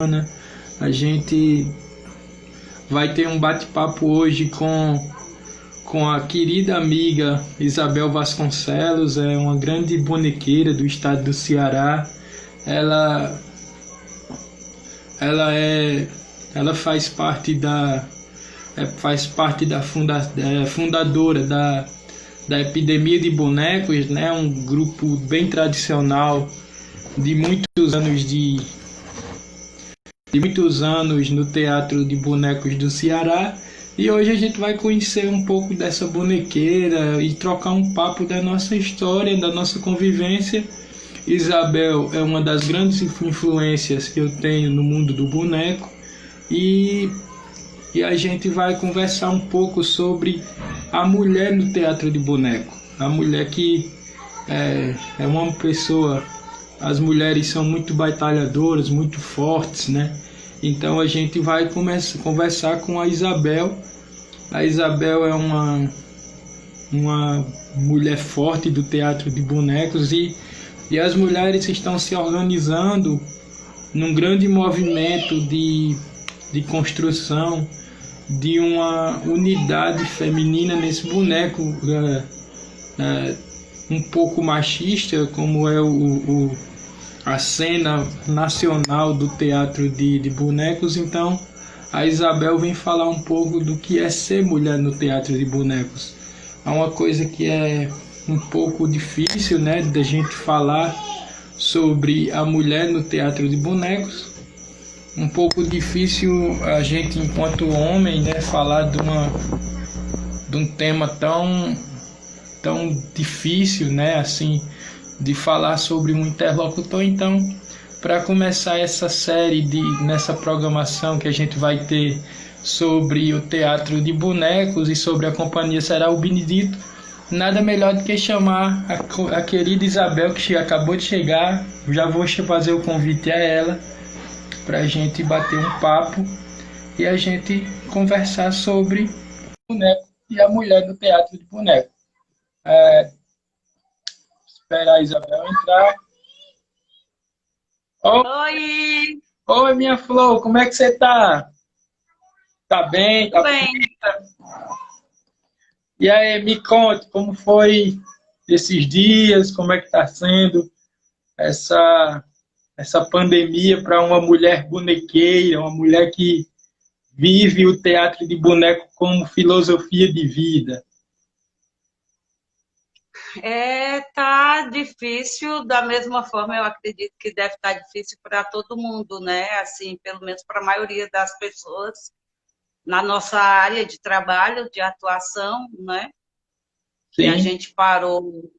A gente vai ter um bate-papo hoje com a querida amiga Isabel Vasconcelos, é uma grande bonequeira do estado do Ceará. Ela, ela faz parte da fundadora da Epidemia de Bonecos, né? Um grupo bem tradicional de muitos anos no Teatro de Bonecos do Ceará. E hoje a gente vai conhecer um pouco dessa bonequeira e trocar um papo da nossa história, da nossa convivência. Isabel é uma das grandes influências que eu tenho no mundo do boneco e a gente vai conversar um pouco sobre a mulher no teatro de boneco. A mulher que é uma pessoa. As mulheres são muito batalhadoras, muito fortes, né? Então a gente vai conversar com a Isabel. A Isabel é uma mulher forte do teatro de bonecos e as mulheres estão se organizando num grande movimento de construção de uma unidade feminina nesse boneco um pouco machista, como é a cena nacional do teatro de bonecos. Então a Isabel vem falar um pouco do que é ser mulher no teatro de bonecos. É uma coisa que é um pouco difícil, né, da gente falar sobre a mulher no teatro de bonecos. Um pouco difícil a gente, enquanto homem, né, falar de um tema tão difícil, né, assim, de falar sobre um interlocutor. Então, para começar essa série nessa programação que a gente vai ter sobre o teatro de bonecos e sobre a companhia Será o Benedito, nada melhor do que chamar a querida Isabel, que acabou de chegar. Já vou fazer o convite a ela para a gente bater um papo e a gente conversar sobre boneco e a mulher no teatro de boneco. Esperar a Isabel entrar. Oh, Oi, oi, minha Flor, como é que você tá? Tá bem? tudo Tá bem? bonita? E aí, me conte como foi esses dias, como é que tá sendo essa, essa pandemia para uma mulher bonequeira, uma mulher que vive o teatro de boneco como filosofia de vida. Tá difícil, da mesma forma eu acredito que deve estar difícil para todo mundo, né? Assim, pelo menos para a maioria das pessoas na nossa área de trabalho, de atuação, né? Que a Sim, gente parou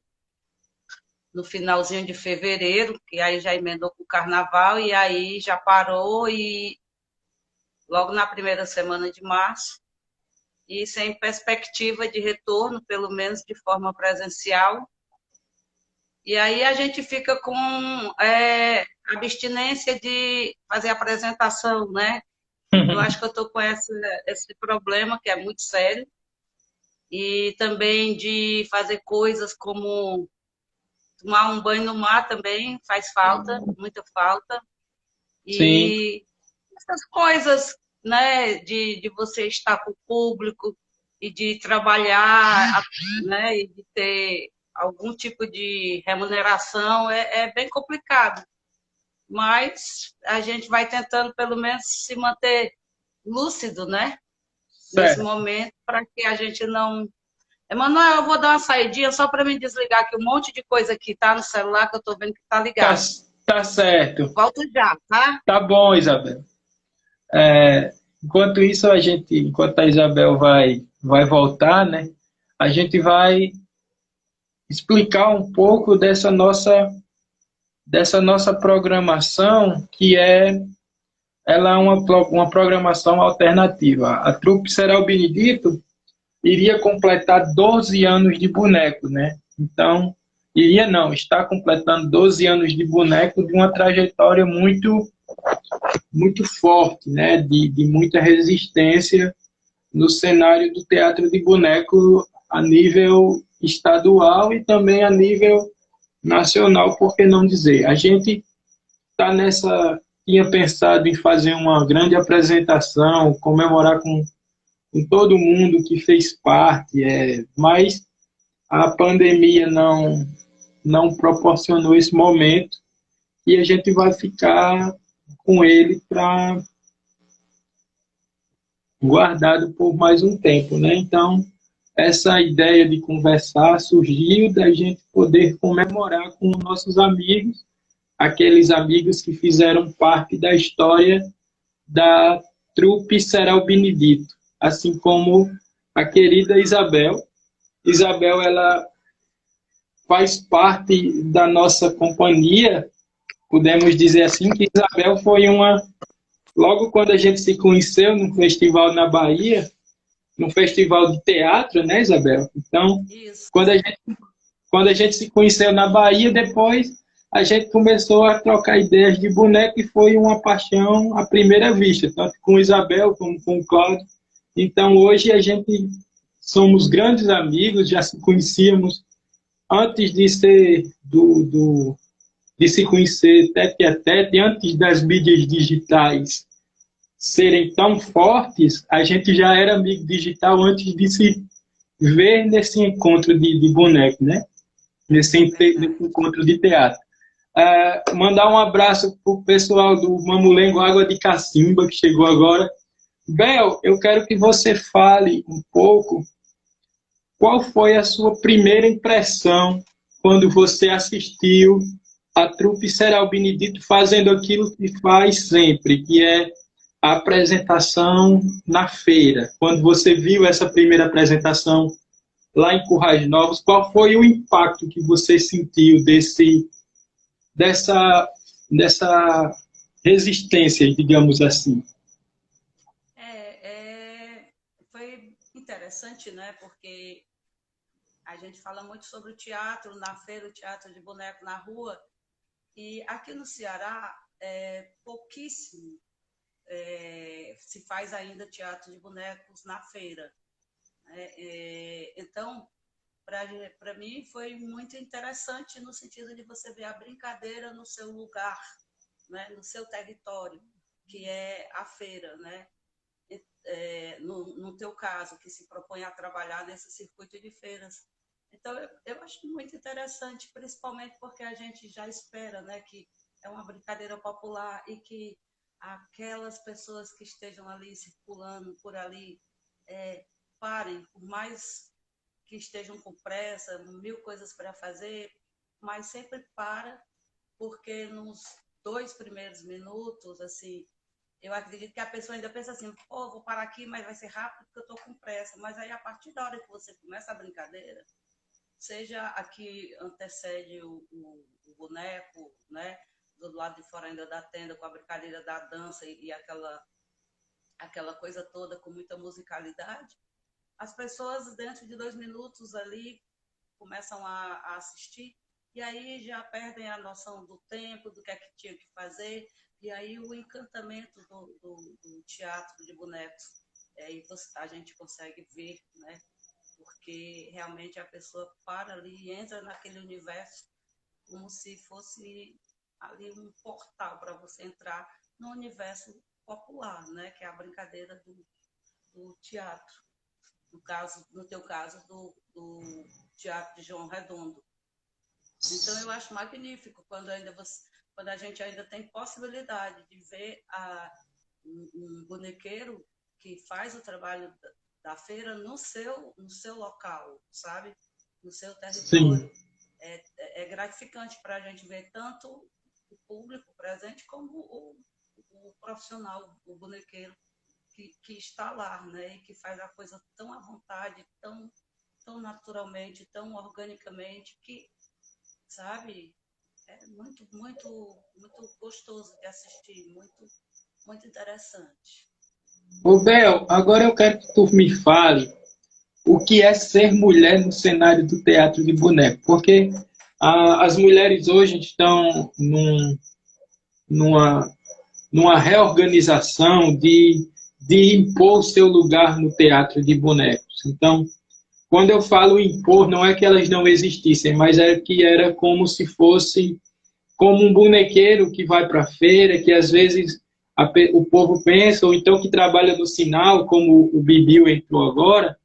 no finalzinho de fevereiro, que aí já emendou com o carnaval, e aí já parou e logo na primeira semana de março, e sem perspectiva de retorno, pelo menos de forma presencial. E aí a gente fica com abstinência de fazer apresentação, né? Eu acho que eu estou com esse problema, que é muito sério, e também de fazer coisas como tomar um banho no mar também faz falta, muita falta. sim. E essas coisas, né, de você estar com o público e de trabalhar, né, e de ter algum tipo de remuneração é bem complicado. Mas a gente vai tentando, pelo menos, se manter lúcido, né, nesse Certo. momento, para que a gente não... Emanuel, eu vou dar uma saidinha só para me desligar aqui um monte de coisa que está no celular que eu estou vendo que está Tá, ligado. tá certo. Volto já, tá? Tá bom, Isabel. Enquanto isso, enquanto a Isabel vai voltar, né? A gente vai explicar um pouco dessa nossa programação, que ela é uma programação alternativa. A Trupe Será o Benedito iria completar 12 anos de boneco, né? Então, iria não, está completando 12 anos de boneco de uma trajetória muito forte, né? De muita resistência no cenário do teatro de boneco a nível estadual e também a nível nacional, por que não dizer? A gente está nessa tinha pensado em fazer uma grande apresentação, comemorar com todo mundo que fez parte, mas a pandemia não proporcionou esse momento e a gente vai ficar com ele para guardado por mais um tempo, né? Então, essa ideia de conversar surgiu da gente poder comemorar com nossos amigos, aqueles amigos que fizeram parte da história da trupe Será Benedito, assim como a querida Isabel. Isabel, ela faz parte da nossa companhia, podemos dizer assim, que Isabel foi logo quando a gente se conheceu num festival na Bahia, num festival de teatro, né, Isabel? Então, Isso. quando a gente se conheceu na Bahia, depois a gente começou a trocar ideias de boneco e foi uma paixão à primeira vista, tanto com Isabel como com o Cláudio. Então, hoje a gente somos grandes amigos, já se conhecíamos antes de ser de se conhecer tete a tete, antes das mídias digitais serem tão fortes, a gente já era amigo digital antes de se ver nesse encontro de boneco, né? Nesse encontro de teatro. Mandar um abraço para o pessoal do Mamulengo Água de Cacimba, que chegou agora. Bel, eu quero que você fale um pouco qual foi a sua primeira impressão quando você assistiu a trupe Será Benedito fazendo aquilo que faz sempre, que é a apresentação na feira. Quando você viu essa primeira apresentação lá em Currais Novos, qual foi o impacto que você sentiu dessa resistência, digamos assim? Foi interessante, né? Porque a gente fala muito sobre o teatro na feira, o teatro de boneco na rua, e aqui no Ceará pouquíssimo se faz ainda teatro de bonecos na feira. Então, para mim foi muito interessante no sentido de você ver a brincadeira no seu lugar, né, no seu território, que é a feira, né? No teu caso, que se propõe a trabalhar nesse circuito de feiras. Então, eu acho muito interessante, principalmente porque a gente já espera, né, que é uma brincadeira popular e que aquelas pessoas que estejam ali circulando por ali parem, por mais que estejam com pressa, mil coisas para fazer, mas sempre para, porque nos 2 primeiros minutos, assim, eu acredito que a pessoa ainda pensa assim, vou parar aqui, mas vai ser rápido porque eu estou com pressa. Mas aí, a partir da hora que você começa a brincadeira, seja a que antecede o boneco, né, do lado de fora ainda da tenda, com a brincadeira da dança e aquela coisa toda com muita musicalidade, as pessoas dentro de 2 minutos ali começam a assistir e aí já perdem a noção do tempo, do que é que tinha que fazer, e aí o encantamento do teatro de bonecos a gente consegue ver, né? Porque realmente a pessoa para ali e entra naquele universo como se fosse ali um portal para você entrar no universo popular, né? Que é a brincadeira do teatro. No teu caso, do Teatro de João Redondo. Então, eu acho magnífico quando a gente ainda tem possibilidade de ver um bonequeiro que faz o trabalho da feira no seu local, sabe? No seu território. Sim. É gratificante para a gente ver tanto o público presente como o profissional, o bonequeiro que está lá, né? E que faz a coisa tão à vontade, tão naturalmente, tão organicamente, que, sabe, é muito, muito, muito gostoso de assistir, muito, muito interessante. Ô Bel, agora eu quero que tu me fale o que é ser mulher no cenário do teatro de boneco, porque as mulheres hoje estão numa, numa reorganização de impor o seu lugar no teatro de bonecos. Então, quando eu falo impor, não é que elas não existissem, mas é que era como se fosse como um bonequeiro que vai para a feira, que às vezes o povo pensa, ou então que trabalha no sinal, como o Bibiu entrou agora,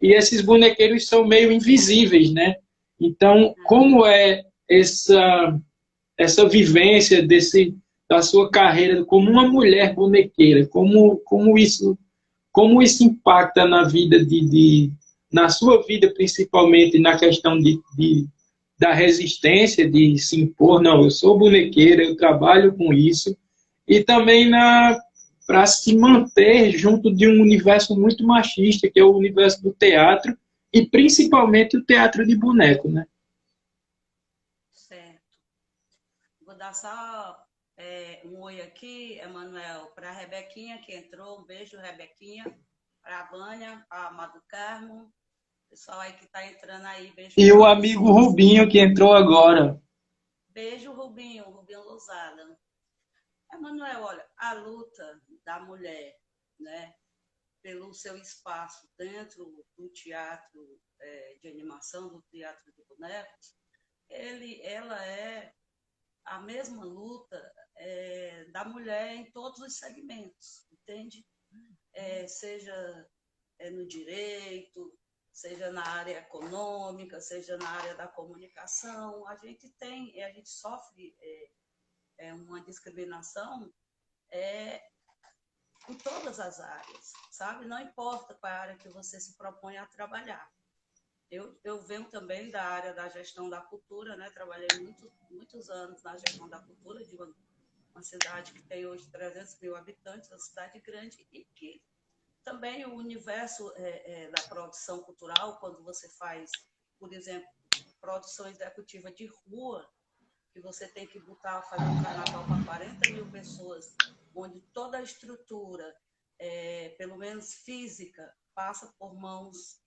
e esses bonequeiros são meio invisíveis, né? Então, como é essa vivência da sua carreira como uma mulher bonequeira? Como isso impacta na vida na sua vida, principalmente na questão da resistência, de se impor, não, eu sou bonequeira, eu trabalho com isso, e também para se manter junto de um universo muito machista, que é o universo do teatro, e principalmente o teatro de boneco, né? Certo. Vou dar só um oi aqui, Emanuel, para a Rebequinha que entrou. Um beijo, Rebequinha. Para a Vânia, a Amado Carmo. Pessoal aí que está entrando aí, beijo E para o amigo vocês. Rubinho que entrou agora. Beijo, Rubinho, Rubinho Lousada. Emanuel, olha, a luta da mulher, né, pelo seu espaço dentro do teatro de animação, do teatro de bonecos, ela é a mesma luta da mulher em todos os segmentos, entende? Seja no direito, seja na área econômica, seja na área da comunicação, a gente sofre uma discriminação em todas as áreas, sabe? Não importa qual é a área que você se propõe a trabalhar. Eu venho também da área da gestão da cultura, né? Trabalhei muitos anos na gestão da cultura de uma cidade que tem hoje 300 mil habitantes, uma cidade grande, e que também o universo da produção cultural, quando você faz, por exemplo, produção executiva de rua, que você tem que fazer um carnaval para 40 mil pessoas, onde toda a estrutura, pelo menos física, passa por mãos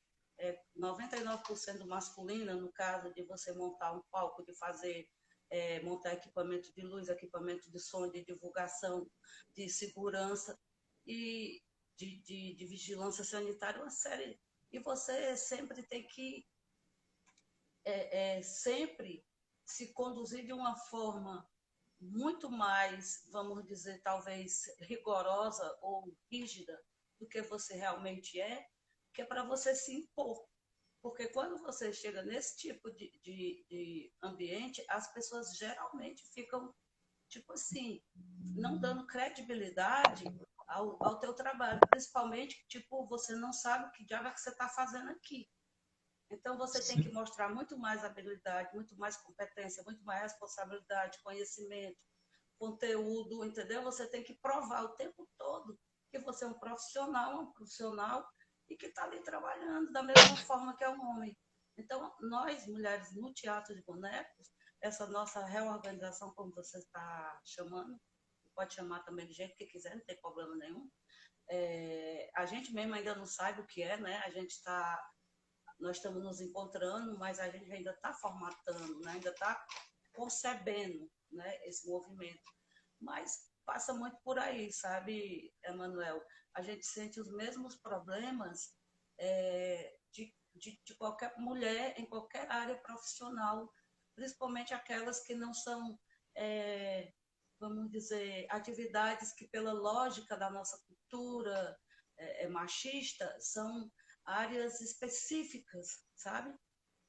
99% masculina, no caso de você montar um palco, de fazer montar equipamento de luz, equipamento de som, de divulgação, de segurança e de vigilância sanitária, uma série. E você sempre tem que sempre se conduzir de uma forma muito mais, vamos dizer, talvez rigorosa ou rígida do que você realmente que é para você se impor. Porque quando você chega nesse tipo de ambiente, as pessoas geralmente ficam, tipo assim, não dando credibilidade ao teu trabalho. Principalmente, tipo, você não sabe o que diabo é que você está fazendo aqui. Então, você tem que mostrar muito mais habilidade, muito mais competência, muito mais responsabilidade, conhecimento, conteúdo, entendeu? Você tem que provar o tempo todo que você é um profissional e que está ali trabalhando da mesma forma que é um homem. Então, nós, mulheres no teatro de bonecos, essa nossa reorganização, como você está chamando, pode chamar também do jeito que quiser, não tem problema nenhum. A gente mesmo ainda não sabe o que é, né? Nós estamos nos encontrando, mas a gente ainda está formatando, né? Ainda está concebendo, né, esse movimento. Mas passa muito por aí, sabe, Emanuel? A gente sente os mesmos problemas de qualquer mulher em qualquer área profissional, principalmente aquelas que não são, vamos dizer, atividades que, pela lógica da nossa cultura machista, são áreas específicas, sabe?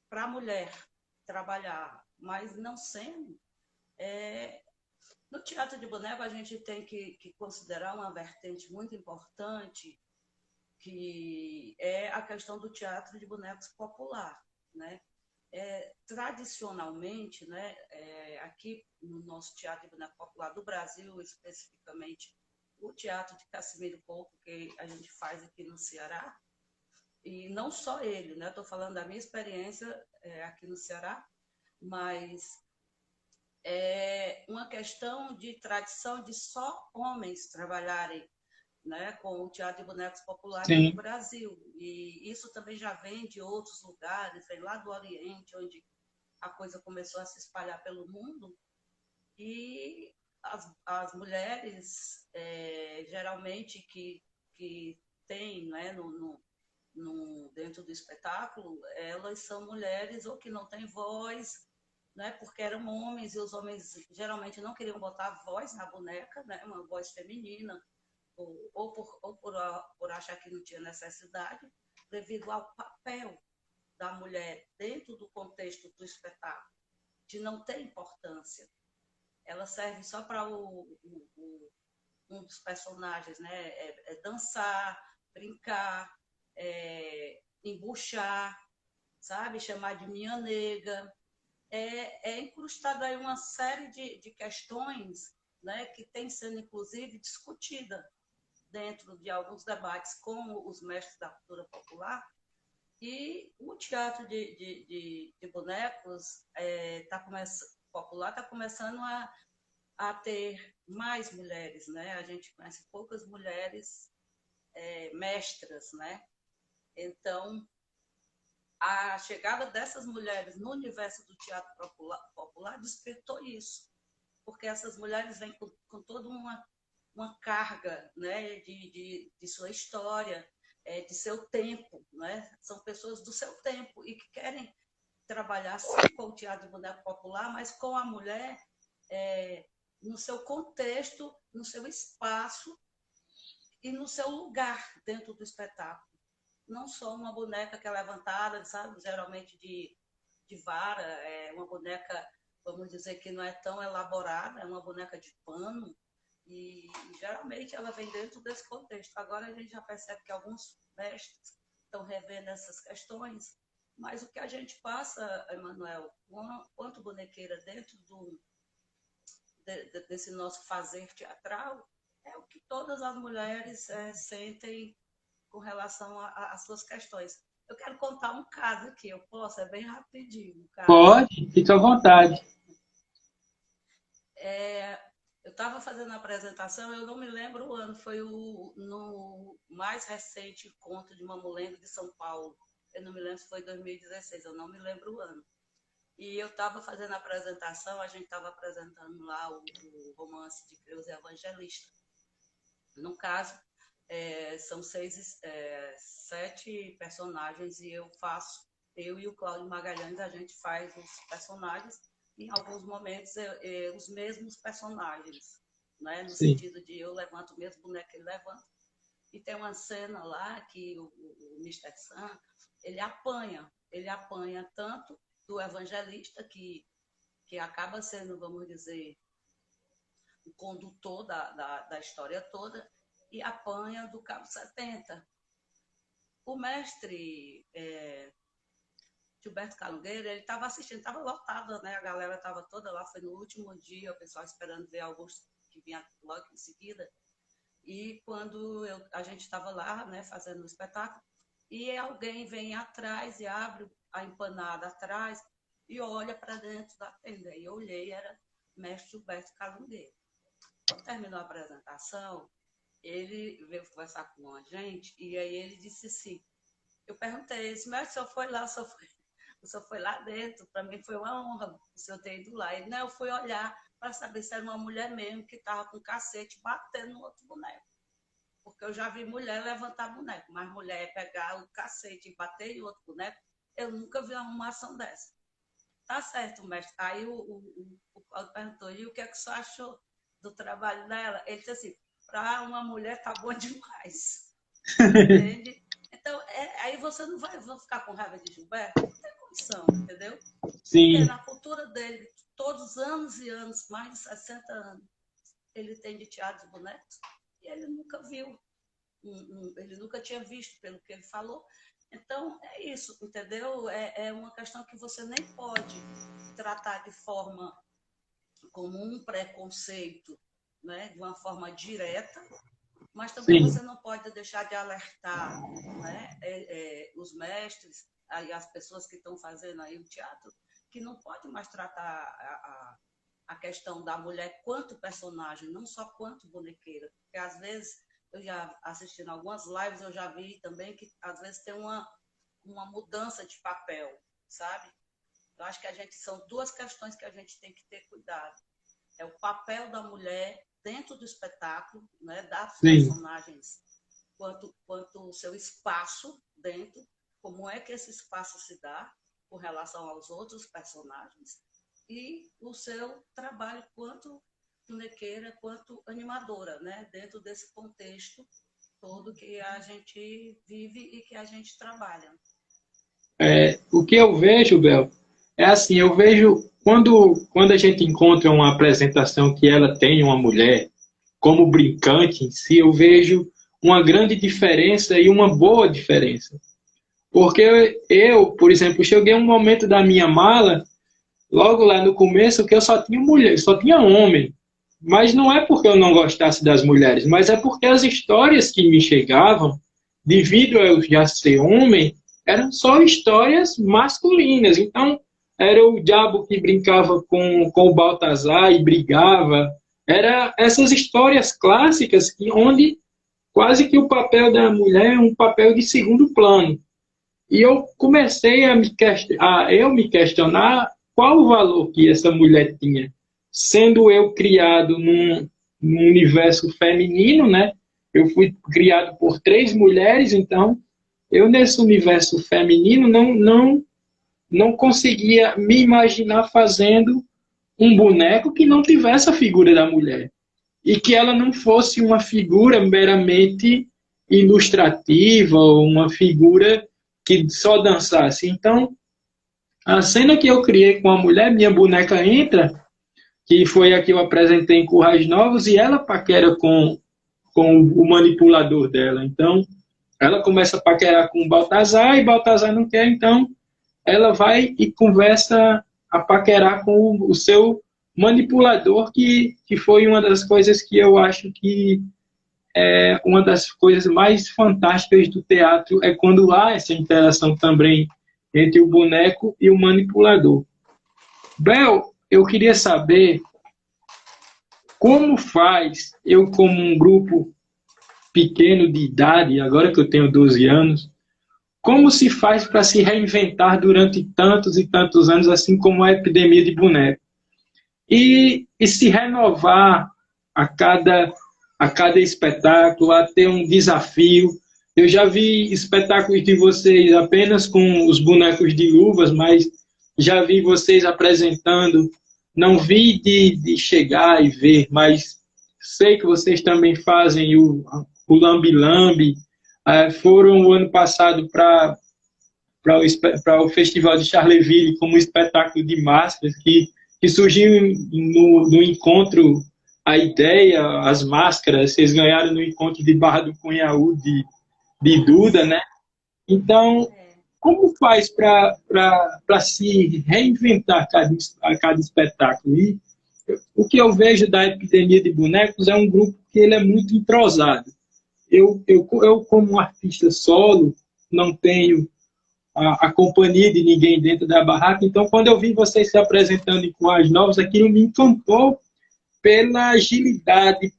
Para a mulher trabalhar, mas não sendo. No teatro de boneco, a gente tem que considerar uma vertente muito importante, que é a questão do teatro de bonecos popular, né? Tradicionalmente, né, aqui no nosso teatro de boneco popular do Brasil, especificamente o teatro de Cassimiro Pouco, que a gente faz aqui no Ceará, e não só ele, né? Estou falando da minha experiência aqui no Ceará, mas é uma questão de tradição de só homens trabalharem, né, com o teatro de bonecos popular aqui no Sim. Brasil. E isso também já vem de outros lugares, vem lá do Oriente, onde a coisa começou a se espalhar pelo mundo. E as mulheres, geralmente, que têm, né, dentro do espetáculo, elas são mulheres ou que não têm voz, né? Porque eram homens e os homens geralmente não queriam botar voz na boneca, né? Uma voz feminina, por achar que não tinha necessidade, devido ao papel da mulher dentro do contexto do espetáculo, de não ter importância. Ela serve só para um dos personagens, né? Dançar, brincar, embuchar, sabe? Chamar de minha nega. É incrustado aí uma série de questões, né, que tem sendo, inclusive, discutida dentro de alguns debates com os mestres da cultura popular. E o teatro de bonecos popular está começando a ter mais mulheres, né? A gente conhece poucas mulheres mestras, né? Então, a chegada dessas mulheres no universo do teatro popular despertou isso, porque essas mulheres vêm com toda uma carga, né, de sua história, de seu tempo, né? São pessoas do seu tempo e que querem trabalhar sim com o teatro de boneco popular, mas com a mulher no seu contexto, no seu espaço e no seu lugar dentro do espetáculo. Não só uma boneca que é levantada, sabe, geralmente de vara, uma boneca, vamos dizer, que não é tão elaborada, é uma boneca de pano, e geralmente ela vem dentro desse contexto. Agora a gente já percebe que alguns mestres estão revendo essas questões, mas o que a gente passa, Emanuel, quanto bonequeira dentro desse nosso fazer teatral, é o que todas as mulheres sentem com relação às suas questões. Eu quero contar um caso aqui, eu posso? É bem rapidinho, um caso. Pode, fica à vontade. Eu estava fazendo a apresentação, eu não me lembro o ano, foi no mais recente encontro de Mamulengo de São Paulo. Eu não me lembro se foi 2016, eu não me lembro o ano. E eu estava fazendo a apresentação, a gente estava apresentando lá o romance de Creuza Evangelista. No caso, são 7 personagens e eu e o Cláudio Magalhães, a gente faz os personagens, em alguns momentos os mesmos personagens, né? No Sim. sentido de eu levanto o mesmo boneco que ele levanta. E tem uma cena lá que o Mr. Sam, ele apanha tanto do evangelista, que acaba sendo, vamos dizer, o condutor da história toda, e apanha do Cabo 70. O mestre Gilberto Calungueira, ele estava assistindo, estava lotado, né? A galera estava toda lá, foi no último dia, o pessoal esperando ver Augusto, que vinha logo em seguida. E quando a gente estava lá, né, fazendo o espetáculo, e alguém vem atrás e abre a empanada atrás e olha para dentro da tenda. E eu olhei, era mestre Gilberto Calungueira. Quando terminou a apresentação, ele veio conversar com a gente e aí ele disse assim, eu perguntei, mas o senhor foi lá, o senhor foi lá dentro, para mim foi uma honra o senhor ter ido lá. Ele, não, eu fui olhar para saber se era uma mulher mesmo que estava com cacete batendo no outro boneco. Porque eu já vi mulher levantar boneco, mas mulher pegar o cacete e bater em outro boneco, eu nunca vi uma arrumação dessa. Tá certo, mestre. Aí o Paulo perguntou, e o que é que o senhor achou do trabalho dela? Ele disse assim, para uma mulher tá bom demais. Entende? Então, aí você não vai ficar com raiva de Gilberto? Não tem condição, entendeu? Porque Sim. na cultura dele, todos os anos e anos, mais de 60 anos, ele tem de teatro de bonecos e ele nunca viu. Ele nunca tinha visto, pelo que ele falou. Então, é isso, entendeu? É uma questão que você nem pode tratar de forma como um preconceito, né? De uma forma direta, mas também Sim. você não pode deixar de alertar, né? Os mestres, aí as pessoas que estão fazendo aí o teatro, que não pode mais tratar a questão da mulher quanto personagem, não só quanto bonequeira, porque às vezes eu já assistindo algumas lives, eu já vi também que às vezes tem uma mudança de papel, sabe? Eu acho que são 2 questões que a gente tem que ter cuidado. É o papel da mulher dentro do espetáculo, né, das Sim. personagens, quanto o seu espaço dentro, como é que esse espaço se dá com relação aos outros personagens, e o seu trabalho quanto bonequeira, quanto animadora, né? Dentro desse contexto todo que a gente vive e que a gente trabalha. O que eu vejo, Bel, é assim, eu vejo quando a gente encontra uma apresentação que ela tem uma mulher como brincante em si, eu vejo uma grande diferença e uma boa diferença. Porque eu, por exemplo, cheguei a um momento da minha mala, logo lá no começo, que eu só tinha mulher, só tinha homem. Mas não é porque eu não gostasse das mulheres, mas é porque as histórias que me chegavam, devido a eu já ser homem, eram só histórias masculinas. Então, era o diabo que brincava com o Baltazar e brigava. Era essas histórias clássicas onde quase que o papel da mulher é um papel de segundo plano. E eu comecei a eu me questionar qual o valor que essa mulher tinha, sendo eu criado num universo feminino, né? Eu fui criado por três mulheres, então eu nesse universo feminino não conseguia me imaginar fazendo um boneco que não tivesse a figura da mulher e que ela não fosse uma figura meramente ilustrativa ou uma figura que só dançasse. Então, a cena que eu criei com a mulher, minha boneca entra, que foi a que eu apresentei em Currais Novos, e ela paquera com o manipulador dela. Então, ela começa a paquerar com o Baltazar, e Baltazar não quer, então ela vai e conversa a paquerar com o seu manipulador, que foi uma das coisas que eu acho que é uma das coisas mais fantásticas do teatro, é quando há essa interação também entre o boneco e o manipulador. Bel, eu queria saber como faz eu, como um grupo pequeno de idade, agora que eu tenho 12 anos, como se faz para se reinventar durante tantos e tantos anos, assim como a epidemia de boneco? E se renovar a a cada espetáculo, a ter um desafio. Eu já vi espetáculos de vocês apenas com os bonecos de luvas, mas já vi vocês apresentando. Não vi de chegar e ver, mas sei que vocês também fazem o Lambi Lambi. Foram o ano passado para o Festival de Charleville como um espetáculo de máscaras que surgiu no encontro, a ideia, as máscaras, vocês ganharam no encontro de Barra do Cunhaú de Duda, né? Então, É. como faz para se reinventar a cada espetáculo? E o que eu vejo da epidemia de bonecos é um grupo que ele é muito entrosado. Eu como um artista solo, não tenho a companhia de ninguém dentro da barraca. Então, quando eu vi vocês se apresentando em Coais Novos, aquilo me encantou pela agilidade,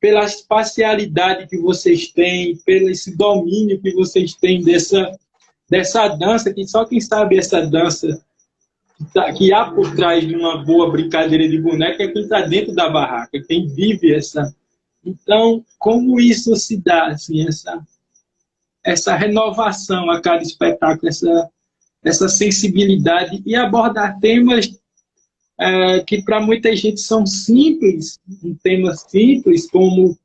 pela espacialidade que vocês têm, pelo esse domínio que vocês têm dessa dança, que só quem sabe essa dança que há por trás de uma boa brincadeira de boneca é quem está dentro da barraca, quem vive essa. Então, como isso se dá, assim, essa renovação a cada espetáculo, essa sensibilidade e abordar temas que para muita gente são simples, um tema simples, como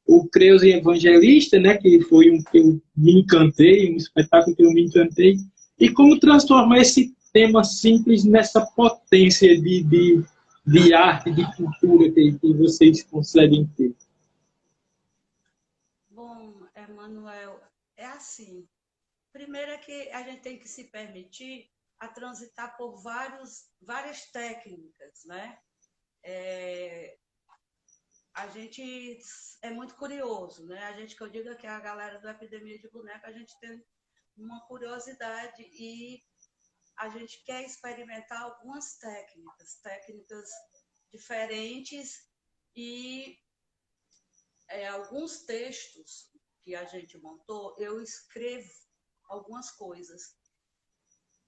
o Creus e Evangelista, né, que foi um que eu me encantei, um espetáculo que eu me encantei, e como transformar esse tema simples nessa potência de arte, de cultura que vocês conseguem ter. Bom, Emanuel, é assim. Primeiro é que a gente tem que se permitir a transitar por várias técnicas, né? É, a gente é muito curioso, né? A gente, que eu digo que a galera do Epidemia de Boneco, a gente tem uma curiosidade e a gente quer experimentar algumas técnicas diferentes e alguns textos que a gente montou, eu escrevo algumas coisas.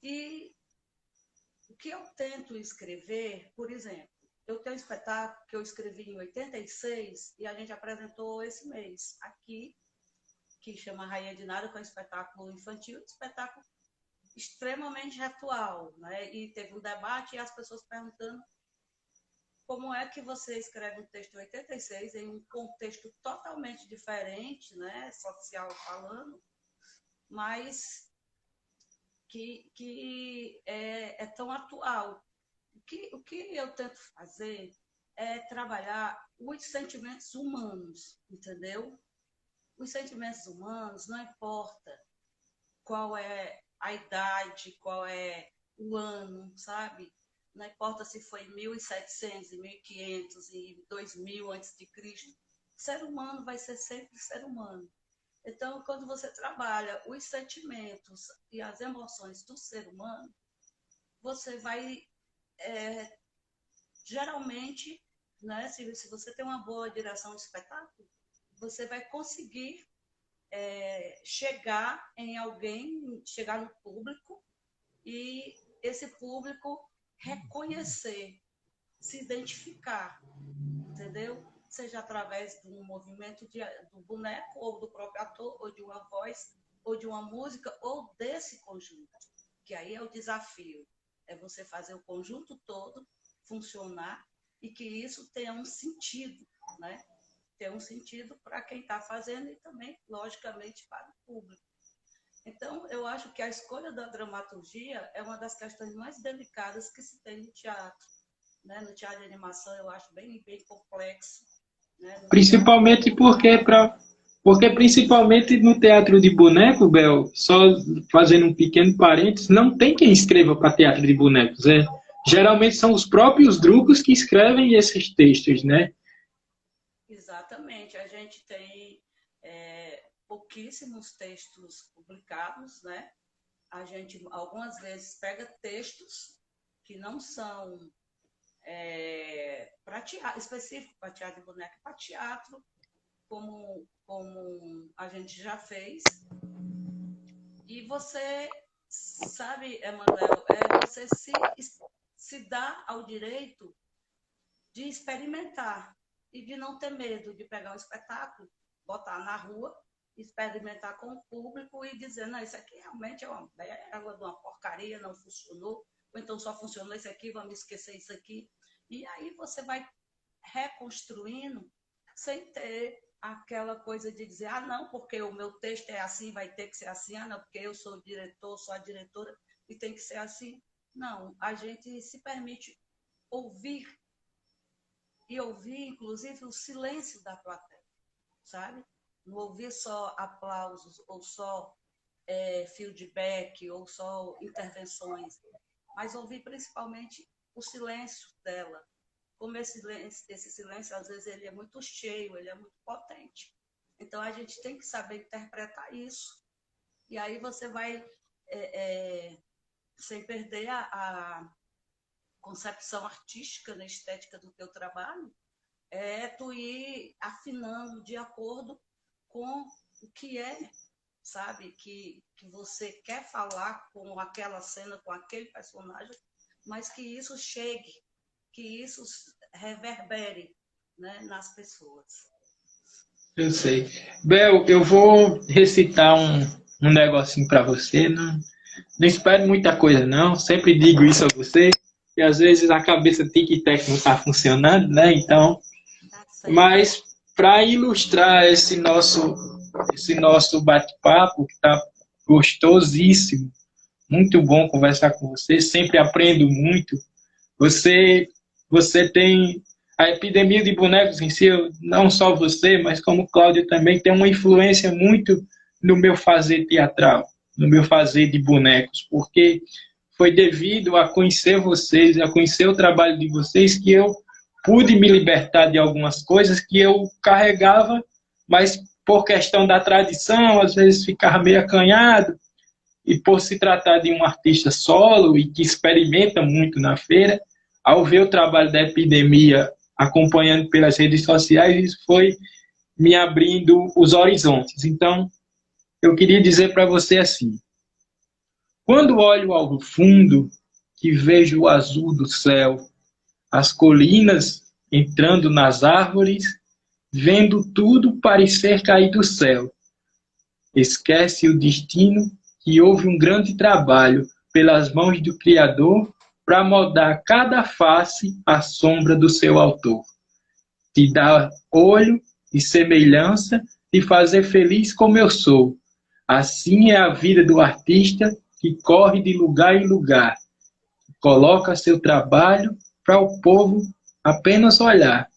E o que eu tento escrever, por exemplo, eu tenho um espetáculo que eu escrevi em 86 e a gente apresentou esse mês aqui, que chama Rainha de Nada, que é um espetáculo infantil, espetáculo extremamente atual, né? E teve um debate e as pessoas perguntando como é que você escreve um texto em 86 em um contexto totalmente diferente, né? Social falando, mas que é tão atual. O que eu tento fazer é trabalhar os sentimentos humanos, entendeu? Os sentimentos humanos, não importa qual é a idade, qual é o ano, sabe? Não importa se foi em 1700, em 1500, em 2000 antes de Cristo. O ser humano vai ser sempre ser humano. Então, quando você trabalha os sentimentos e as emoções do ser humano, você vai, geralmente, né, se você tem uma boa direção de espetáculo, você vai conseguir chegar em alguém, chegar no público e esse público reconhecer, se identificar, entendeu? Seja através de um movimento do boneco, ou do próprio ator, ou de uma voz, ou de uma música, ou desse conjunto. Que aí é o desafio, é você fazer o conjunto todo funcionar e que isso tenha um sentido, né? Ter um sentido para quem está fazendo e também, logicamente, para o público. Então, eu acho que a escolha da dramaturgia é uma das questões mais delicadas que se tem no teatro. Né? No teatro de animação, eu acho bem, bem complexo. Né? Principalmente porque principalmente no teatro de boneco, Bel, só fazendo um pequeno parênteses, não tem quem escreva para teatro de bonecos. Geralmente são os próprios grupos que escrevem esses textos, né? Exatamente. A gente tem pouquíssimos textos publicados, né? A gente, algumas vezes, pega textos que não são específicos para teatro de boneco, para teatro, como a gente já fez. E você sabe, Emanuel, você se dá ao direito de experimentar e de não ter medo de pegar um espetáculo, botar na rua, experimentar com o público e dizer, não, isso aqui realmente é uma bela de uma porcaria, não funcionou, ou então só funcionou isso aqui, vamos esquecer isso aqui. E aí você vai reconstruindo sem ter aquela coisa de dizer, ah, não, porque o meu texto é assim, vai ter que ser assim, ah, não, porque eu sou o diretor, sou a diretora e tem que ser assim. Não, a gente se permite ouvir e ouvir, inclusive, o silêncio da plateia, sabe? Não ouvir só aplausos ou só feedback ou só intervenções, mas ouvir principalmente o silêncio dela. Como esse silêncio, às vezes, ele é muito cheio, ele é muito potente. Então, a gente tem que saber interpretar isso. E aí você vai, sem perder a concepção artística, né, estética do teu trabalho, tu ir afinando de acordo com o que sabe, que você quer falar com aquela cena, com aquele personagem, mas que isso chegue, que isso reverbere, né, nas pessoas. Eu sei. Bel, eu vou recitar um negocinho para você. Não espere muita coisa, não. Sempre digo isso a você. E às vezes a cabeça tic-tac não está funcionando, né? Então, Tá, mas para ilustrar esse nosso bate-papo, que está gostosíssimo, muito bom conversar com você, sempre aprendo muito. Você tem a epidemia de bonecos em si, não só você, mas como Cláudio também, tem uma influência muito no meu fazer teatral, no meu fazer de bonecos, porque foi devido a conhecer vocês, a conhecer o trabalho de vocês, que eu pude me libertar de algumas coisas que eu carregava, mas por questão da tradição, às vezes ficava meio acanhado, e por se tratar de um artista solo e que experimenta muito na feira, ao ver o trabalho da epidemia acompanhando pelas redes sociais, isso foi me abrindo os horizontes. Então, eu queria dizer para você assim, quando olho ao fundo, que vejo o azul do céu, as colinas entrando nas árvores, vendo tudo parecer cair do céu, esquece o destino que houve um grande trabalho pelas mãos do Criador para moldar cada face à sombra do seu autor, te dar olho e semelhança e fazer feliz como eu sou. Assim é a vida do artista que corre de lugar em lugar, coloca seu trabalho para o povo apenas olhar,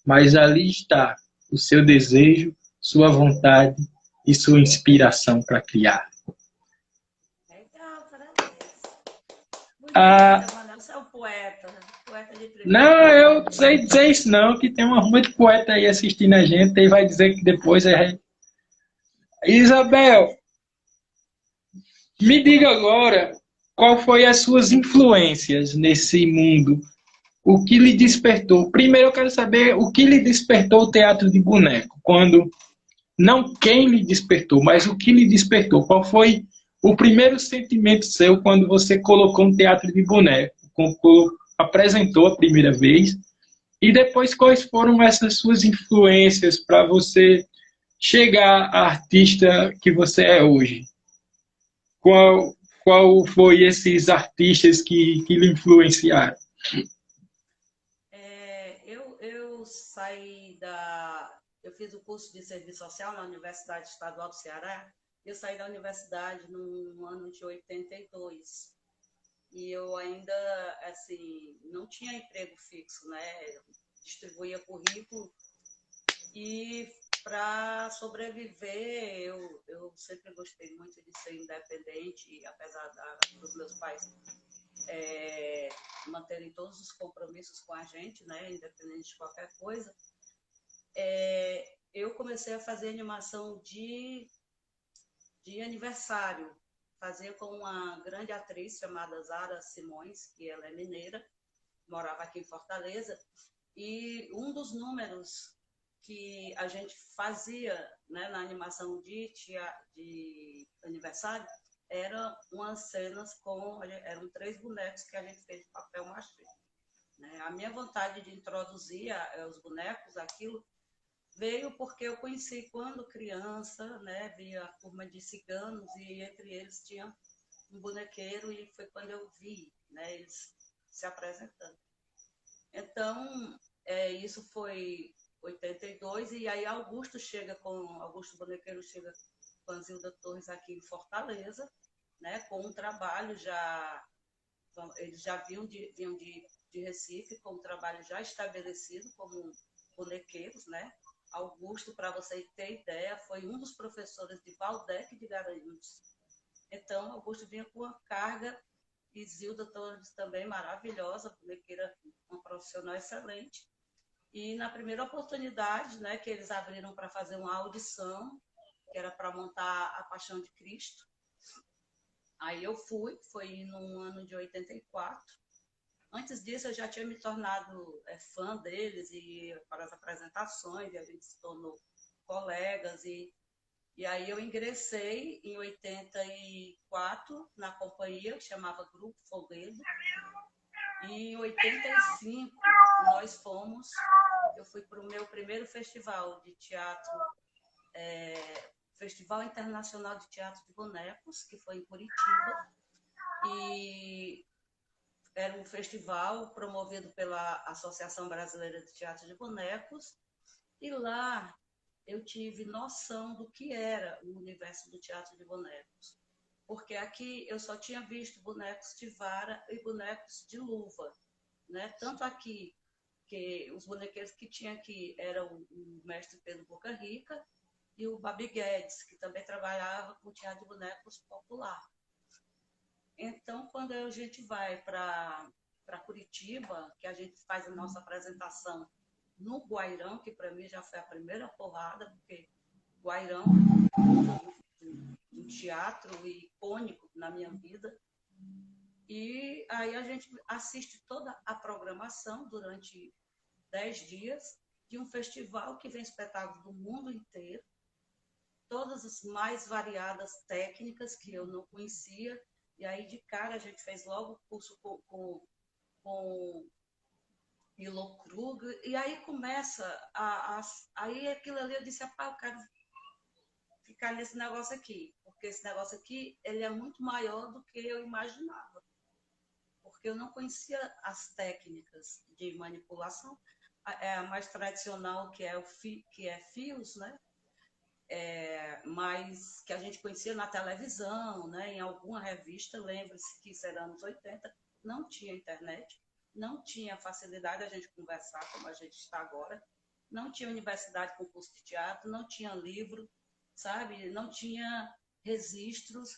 mas ali está o seu desejo, sua vontade e sua inspiração para criar. Legal, parabéns. Ah, Bonita, Manuel. Você é um poeta, né? Poeta de primeira. não, eu não sei dizer isso não, que tem uma muito poeta aí assistindo a gente e vai dizer que depois é... Isabel, me diga agora, qual foi as suas influências nesse mundo? O que lhe despertou? Primeiro eu quero saber o que lhe despertou o teatro de boneco. Quando, não quem lhe despertou, mas o que lhe despertou. Qual foi o primeiro sentimento seu quando você colocou um teatro de boneco? Apresentou a primeira vez? E depois quais foram essas suas influências para você chegar à artista que você é hoje? Qual foi esses artistas que lhe influenciaram? Eu saí da. Eu fiz o curso de serviço social na Universidade Estadual do Ceará. Eu saí da universidade no ano de 82. E eu ainda, assim, não tinha emprego fixo, né? Eu distribuía currículo e para sobreviver, eu sempre gostei muito de ser independente, apesar dos meus pais manterem todos os compromissos com a gente, né, independente de qualquer coisa. Eu comecei a fazer animação de aniversário. Fazia com uma grande atriz chamada Zara Simões, que ela é mineira, morava aqui em Fortaleza, e um dos números que a gente fazia, né, na animação de aniversário eram umas cenas eram 3 bonecos que a gente fez de papel machê. Né? A minha vontade de introduzir os bonecos, aquilo, veio porque eu conheci quando criança, né, via a turma de ciganos e entre eles tinha um bonequeiro e foi quando eu vi, né, eles se apresentando. Então, isso foi 82 e aí Augusto Bonequeiro chega com a Zilda Torres aqui em Fortaleza, né, com um trabalho já, eles já vinham de Recife com um trabalho já estabelecido como bonequeiros, né? Augusto, para você ter ideia, foi um dos professores de Valdec de Garanhuns. Então, Augusto vinha com uma carga e Zilda Torres também maravilhosa, bonequeira, uma profissional excelente. E na primeira oportunidade, né, que eles abriram para fazer uma audição, que era para montar a Paixão de Cristo, aí eu foi no ano de 84. Antes disso, eu já tinha me tornado fã deles e para as apresentações, e a gente se tornou colegas. E aí eu ingressei em 84 na companhia, que chamava Grupo Foguedo. E em 85, eu fui para o meu primeiro festival de teatro, Festival Internacional de Teatro de Bonecos, que foi em Curitiba. E era um festival promovido pela Associação Brasileira de Teatro de Bonecos. E lá eu tive noção do que era o universo do teatro de bonecos. Porque aqui eu só tinha visto bonecos de vara e bonecos de luva. Né? Tanto aqui, que os bonequeiros que tinha aqui eram o mestre Pedro Boca Rica e o Babi Guedes, que também trabalhava com teatro de bonecos popular. Então, quando a gente vai para Curitiba, que a gente faz a nossa apresentação no Guairão, que para mim já foi a primeira porrada, porque Guairão é um teatro icônico na minha vida. E aí a gente assiste toda a programação durante 10 dias de um festival que vem espetáculos do mundo inteiro, todas as mais variadas técnicas que eu não conhecia. E aí, de cara, a gente fez logo o curso com Milo Krug, e aí começa aí aquilo ali, eu disse, eu quero ficar nesse negócio aqui, porque esse negócio aqui, ele é muito maior do que eu imaginava, porque eu não conhecia as técnicas de manipulação, a mais tradicional, que é fios, né? Mas que a gente conhecia na televisão, né? Em alguma revista, lembre-se que isso era anos 80, não tinha internet, não tinha facilidade a gente conversar como a gente está agora, não tinha universidade com curso de teatro, não tinha livro, sabe? Não tinha registros,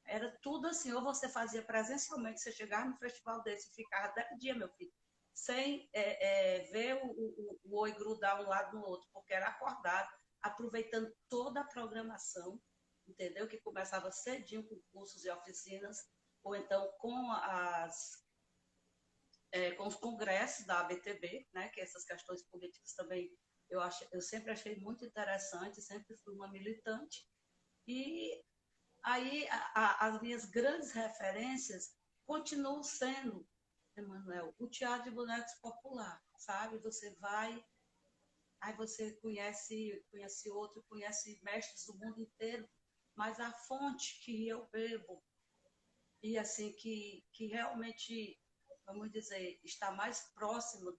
era tudo assim, ou você fazia presencialmente, você chegava no festival desse e ficava 10 dias, meu filho, sem ver o oi grudar um lado no outro, porque era acordado, aproveitando toda a programação, entendeu? Que começava cedinho com cursos e oficinas, ou então com os congressos da ABTB, né? Que essas questões políticas também eu sempre achei muito interessante, sempre fui uma militante. E aí as minhas grandes referências continuam sendo, Emanuel, o teatro de bonecos popular, sabe? Você vai, aí você conhece outro, conhece mestres do mundo inteiro, mas a fonte que eu bebo, e assim, que realmente, vamos dizer, está mais próximo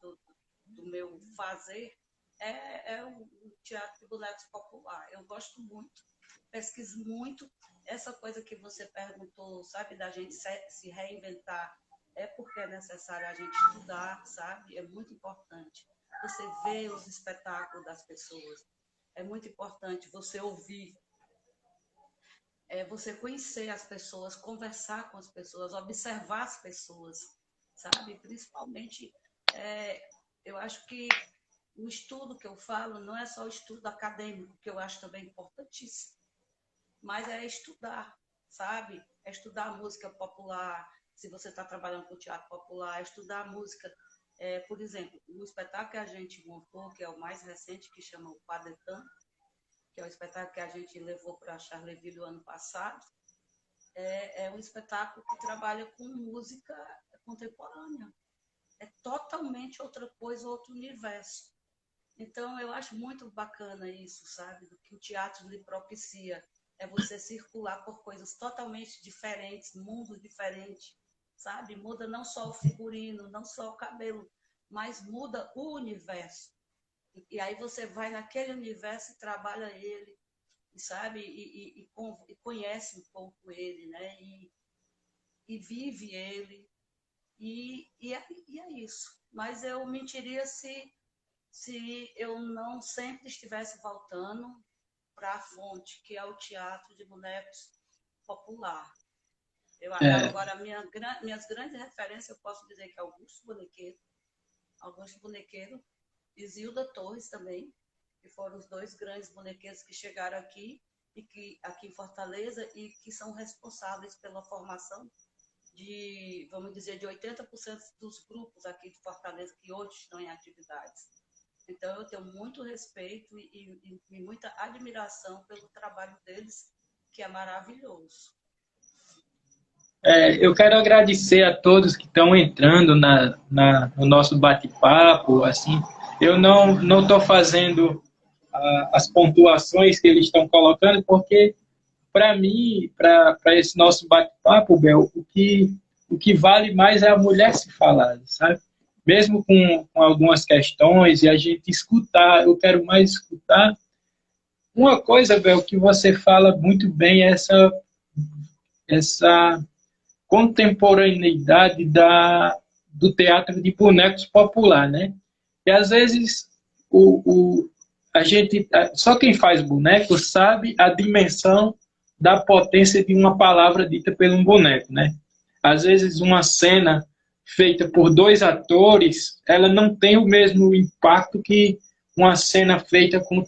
do meu fazer, é o teatro de bonecos popular. Eu gosto muito, pesquiso muito. Essa coisa que você perguntou, sabe, da gente se reinventar, é porque é necessário a gente estudar, sabe? É muito importante. Você vê os espetáculos das pessoas. É muito importante você ouvir, você conhecer as pessoas, conversar com as pessoas, observar as pessoas, sabe? Principalmente, eu acho que o estudo que eu falo não é só o estudo acadêmico, que eu acho também importantíssimo, mas é estudar, sabe? É estudar a música popular, se você está trabalhando com teatro popular, é estudar a música. Por exemplo, o espetáculo que a gente montou, que é o mais recente, que chama o Padetan, que é o espetáculo que a gente levou para Charleville o ano passado, é um espetáculo que trabalha com música contemporânea. É totalmente outra coisa, outro universo. Então, eu acho muito bacana isso, sabe? Do que o teatro lhe propicia. É você circular por coisas totalmente diferentes, mundos diferentes, sabe? Muda não só o figurino, não só o cabelo, mas muda o universo. E aí você vai naquele universo e trabalha ele, sabe? E conhece um pouco ele, né? E vive ele. E é isso. Mas eu mentiria se eu não sempre estivesse voltando para a fonte, que é o teatro de bonecos popular. Agora, minhas grandes referências, eu posso dizer que é Augusto Bonequeiro e Zilda Torres também, que foram os dois grandes bonequeiros que chegaram aqui em Fortaleza, e que são responsáveis pela formação vamos dizer, de 80% dos grupos aqui de Fortaleza que hoje estão em atividades. Então, eu tenho muito respeito e muita admiração pelo trabalho deles, que é maravilhoso. Eu quero agradecer a todos que estão entrando no nosso bate-papo. Assim, eu não estou fazendo as pontuações que eles estão colocando, porque, para mim, para esse nosso bate-papo, Bel, o que vale mais é a mulher se falar, sabe? Mesmo com algumas questões, e a gente escutar, eu quero mais escutar. Uma coisa, Bel, que você fala muito bem é essa contemporaneidade do teatro de bonecos popular, né? E às vezes a gente, só quem faz boneco sabe a dimensão da potência de uma palavra dita por um boneco, né? Às vezes uma cena feita por dois atores, ela não tem o mesmo impacto que uma cena feita com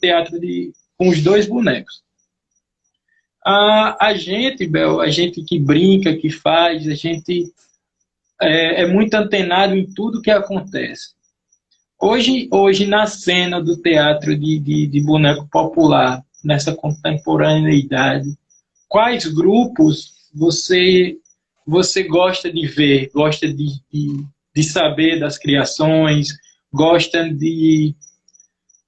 com os dois bonecos. A gente, Bel, a gente que brinca, que faz, a gente é muito antenado em tudo que acontece. Hoje na cena do teatro de boneco popular, nessa contemporaneidade, quais grupos você gosta de ver, gosta de saber das criações, gosta de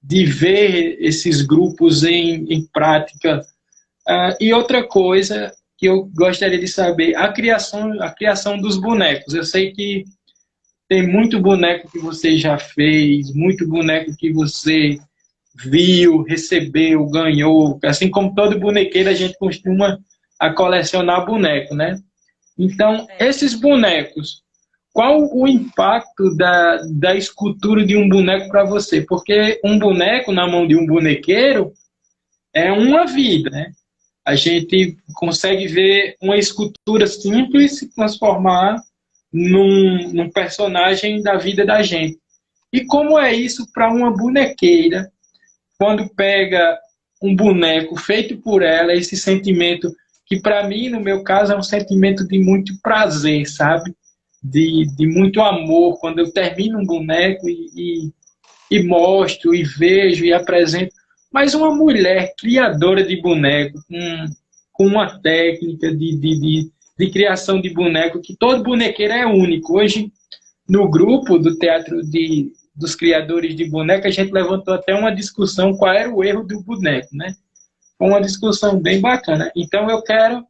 ver esses grupos em prática E outra coisa que eu gostaria de saber, a criação dos bonecos. Eu sei que tem muito boneco que você já fez, muito boneco que você viu, recebeu, ganhou. Assim como todo bonequeiro, a gente costuma a colecionar boneco, né? Então, É, esses bonecos, qual o impacto da escultura de um boneco para você? Porque um boneco na mão de um bonequeiro é uma vida, né? A gente consegue ver uma escultura simples se transformar num personagem da vida da gente. E como é isso para uma bonequeira, quando pega um boneco feito por ela, esse sentimento que para mim, no meu caso, é um sentimento de muito prazer, sabe? De muito amor, quando eu termino um boneco e mostro, e vejo, e apresento. Mas uma mulher criadora de boneco, com uma técnica de criação de boneco, que todo bonequeiro é único. Hoje, no grupo do Teatro dos Criadores de Boneco, a gente levantou até uma discussão qual era o erro do boneco, né? Foi uma discussão bem bacana. Então, eu quero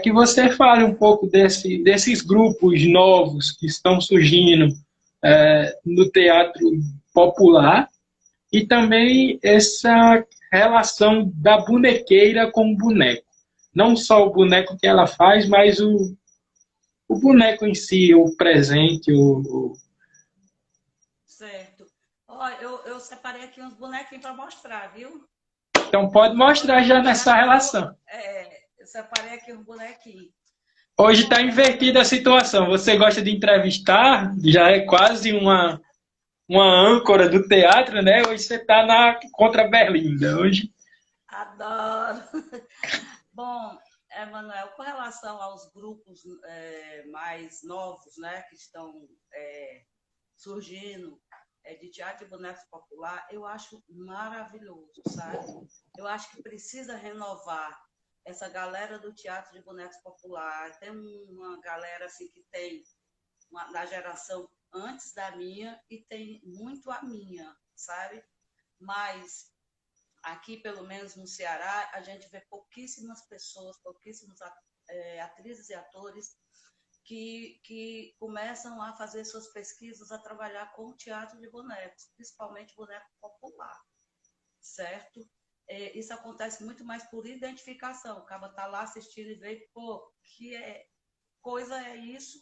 que você fale um pouco desses grupos novos que estão surgindo no teatro popular e também essa relação da bonequeira com o boneco. Não só o boneco que ela faz, mas o boneco em si, o presente. certo. Ó, eu separei aqui uns bonequinhos para mostrar, viu? Então pode mostrar já Já nessa que relação. eu separei aqui uns bonequinhos. Hoje está Bom, invertida a Emanuel, situação. Você gosta de entrevistar, já é quase uma âncora do teatro, né? Hoje você está na contra Berlinda. Hoje. adoro. Bom, Emanuel, com relação aos grupos mais novos, né, que estão surgindo de teatro e bonecos popular, eu acho maravilhoso, sabe? Eu acho que precisa renovar essa galera do teatro de bonecos popular. Tem uma galera assim que tem da geração antes da minha e tem muito a minha, sabe? Mas aqui, pelo menos no Ceará, a gente vê pouquíssimas pessoas, pouquíssimos atrizes e atores que começam a fazer suas pesquisas, a trabalhar com teatro de bonecos, principalmente boneco popular, certo? Isso acontece muito mais por identificação. O cara tá lá assistindo e vê, pô, coisa é isso,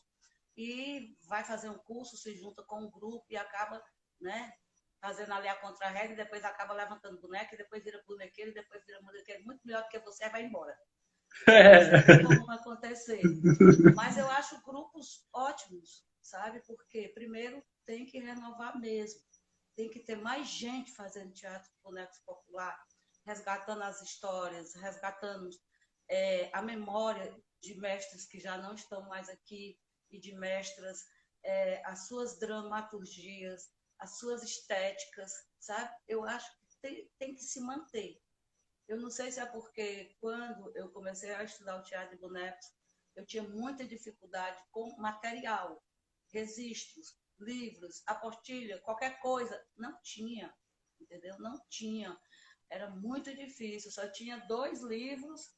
e vai fazer um curso, se junta com um grupo e acaba, né, fazendo ali a contra-regra, e depois acaba levantando boneca, e depois vira bonequeiro, e depois vira bonequeiro muito melhor do que você e vai embora. Isso é bem comum acontecer. Mas eu acho grupos ótimos, sabe? Porque, primeiro, tem que renovar mesmo. Tem que ter mais gente fazendo teatro de bonecos popular, resgatando as histórias, resgatando a memória de mestres que já não estão mais aqui e de mestras, as suas dramaturgias, as suas estéticas, sabe? Eu acho que tem que se manter. Eu não sei se é porque quando eu comecei a estudar o teatro de bonecos, eu tinha muita dificuldade com material, registros, livros, apostilha, qualquer coisa. Não tinha, entendeu? Não tinha. Era muito difícil. Só tinha dois livros,